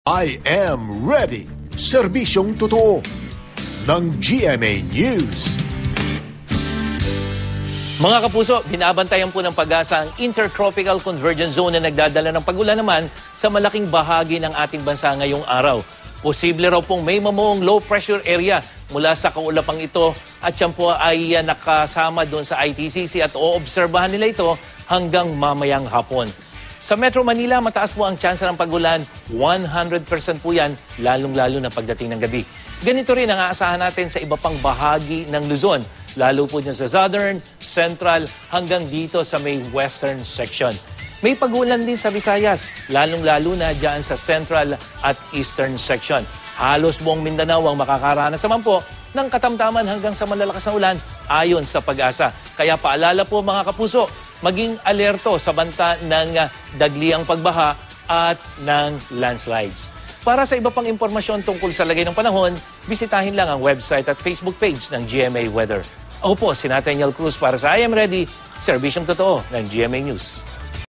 I am ready. Serbisyong totoo ng GMA News. Mga kapuso, binabantayan po ng Pag-asa ang Intertropical Convergence Zone na nagdadala ng pag-ulan naman sa malaking bahagi ng ating bansa ngayong araw. Posible raw pong may mamuong low pressure area mula sa kaulapang ito at yan po ay nakasama doon sa ITCC at oobserbahan nila ito hanggang mamayang hapon. Sa Metro Manila, mataas po ang tsansa ng pag-ulan. 100% po yan, lalong-lalo na pagdating ng gabi. Ganito rin ang aasahan natin sa iba pang bahagi ng Luzon, lalo po dyan sa Southern, Central, hanggang dito sa may Western section. May pag-ulan din sa Visayas, lalong-lalo na dyan sa Central at Eastern section. Halos buong Mindanao ang makakaranas naman po ng katamtaman hanggang sa malalakas na ulan ayon sa Pag-asa. Kaya paalala po mga kapuso, maging alerto sa banta ng dagliang pagbaha at ng landslides. Para sa iba pang impormasyon tungkol sa lagay ng panahon, bisitahin lang ang website at Facebook page ng GMA Weather. Ako po, si Nathaniel Cruz para sa I Am Ready, serbisyong totoo ng GMA News.